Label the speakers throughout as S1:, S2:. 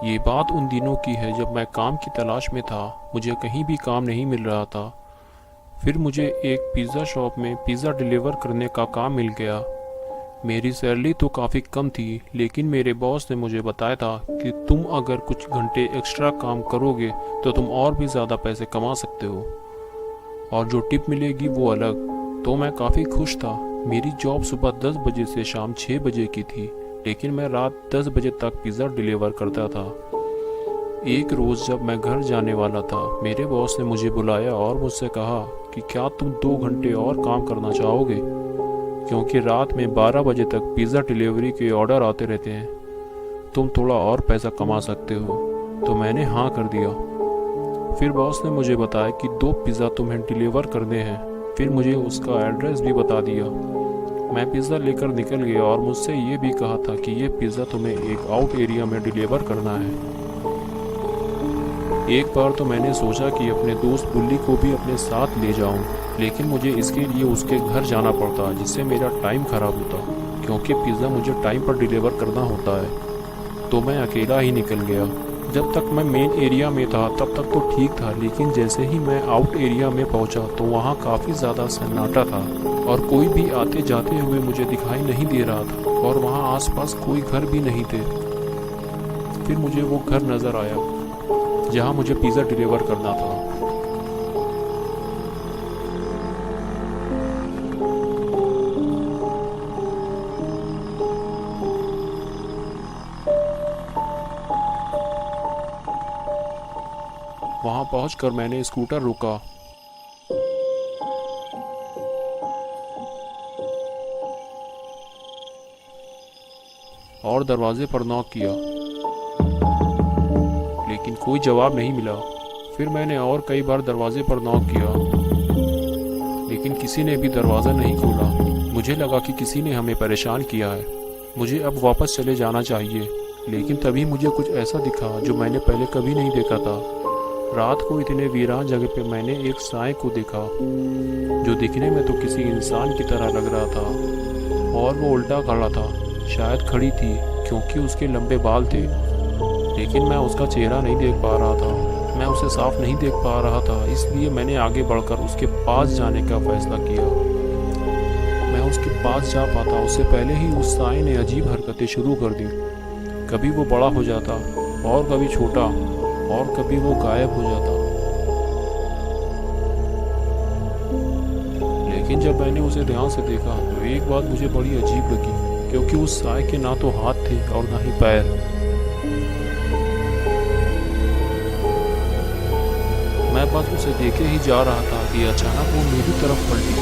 S1: ये बात उन दिनों की है जब मैं काम की तलाश में था। मुझे कहीं भी काम नहीं मिल रहा था। फिर मुझे एक पिज़्ज़ा शॉप में पिज़्ज़ा डिलीवर करने का काम मिल गया। मेरी सैलरी तो काफ़ी कम थी, लेकिन मेरे बॉस ने मुझे बताया था कि तुम अगर कुछ घंटे एक्स्ट्रा काम करोगे तो तुम और भी ज़्यादा पैसे कमा सकते हो, और जो टिप मिलेगी वो अलग। तो मैं काफ़ी खुश था। मेरी जॉब सुबह 10 बजे से शाम 6 बजे की थी, लेकिन मैं रात 10 बजे तक पिज़्ज़ा डिलीवर करता था। एक रोज़ जब मैं घर जाने वाला था, मेरे बॉस ने मुझे बुलाया और मुझसे कहा कि क्या तुम 2 घंटे और काम करना चाहोगे, क्योंकि रात में 12 बजे तक पिज़्ज़ा डिलीवरी के ऑर्डर आते रहते हैं। तुम थोड़ा और पैसा कमा सकते हो। तो मैंने हाँ कर दिया। फिर बॉस ने मुझे बताया कि 2 पिज़्ज़ा तुम्हें डिलीवर करने हैं। फिर मुझे उसका एड्रेस भी बता दिया। मैं पिज़्ज़ा लेकर निकल गया और मुझसे ये भी कहा था कि ये पिज़्ज़ा तुम्हें एक आउट एरिया में डिलीवर करना है। एक बार तो मैंने सोचा कि अपने दोस्त बुल्ली को भी अपने साथ ले जाऊं, लेकिन मुझे इसके लिए उसके घर जाना पड़ता, जिससे मेरा टाइम ख़राब होता, क्योंकि पिज़्ज़ा मुझे टाइम पर डिलीवर करना होता है। तो मैं अकेला ही निकल गया। जब तक मैं मेन एरिया में था तब तक तो ठीक था, लेकिन जैसे ही मैं आउट एरिया में पहुंचा तो वहां काफ़ी ज़्यादा सन्नाटा था और कोई भी आते जाते हुए मुझे दिखाई नहीं दे रहा था, और वहां आसपास कोई घर भी नहीं थे। फिर मुझे वो घर नज़र आया जहां मुझे पिज़्ज़ा डिलीवर करना था। वहां पहुंचकर मैंने स्कूटर रोका और दरवाजे पर नॉक किया, लेकिन कोई जवाब नहीं मिला। फिर मैंने और कई बार दरवाजे पर नॉक किया, लेकिन किसी ने भी दरवाज़ा नहीं खोला। मुझे लगा कि किसी ने हमें परेशान किया है। मुझे अब वापस चले जाना चाहिए, लेकिन तभी मुझे कुछ ऐसा दिखा जो मैंने पहले कभी नहीं देखा था। रात को इतने वीरान जगह पे मैंने एक साए को देखा, जो दिखने में तो किसी इंसान की तरह लग रहा था, और वो उल्टा खड़ा था। शायद खड़ी थी, क्योंकि उसके लंबे बाल थे, लेकिन मैं उसका चेहरा नहीं देख पा रहा था। मैं उसे साफ नहीं देख पा रहा था, इसलिए मैंने आगे बढ़कर उसके पास जाने का फैसला किया। मैं उसके पास जा पाता उससे पहले ही उस साए ने अजीब हरकतें शुरू कर दी। कभी वो बड़ा हो जाता, और कभी छोटा, और कभी वो गायब हो जाता। लेकिन जब मैंने उसे ध्यान से देखा तो एक बात मुझे बड़ी अजीब लगी, क्योंकि उस साए के ना तो हाथ थे और ना ही पैर। मैं बस उसे देखे ही जा रहा था कि अचानक वो मेरी तरफ पलटी।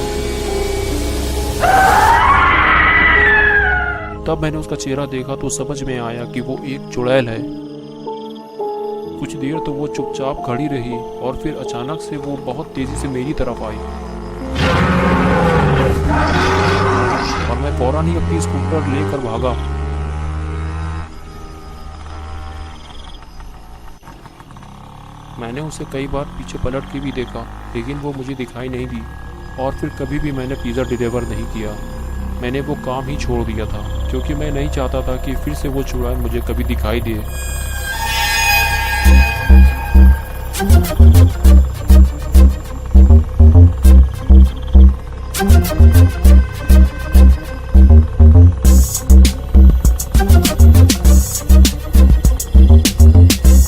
S1: तब मैंने उसका चेहरा देखा तो समझ में आया कि वो एक चुड़ैल है। कुछ देर तो वो चुपचाप खड़ी रही, और फिर अचानक से वो बहुत तेजी से मेरी तरफ आई, और मैं फौरन ही अपनी स्कूटर लेकर भागा। मैंने उसे कई बार पीछे पलट के भी देखा, लेकिन वो मुझे दिखाई नहीं दी, और फिर कभी भी मैंने पिज़्ज़ा डिलीवर नहीं किया। मैंने वो काम ही छोड़ दिया था, क्योंकि मैं नहीं चाहता था कि फिर से वो चुड़ैल मुझे कभी दिखाई दे।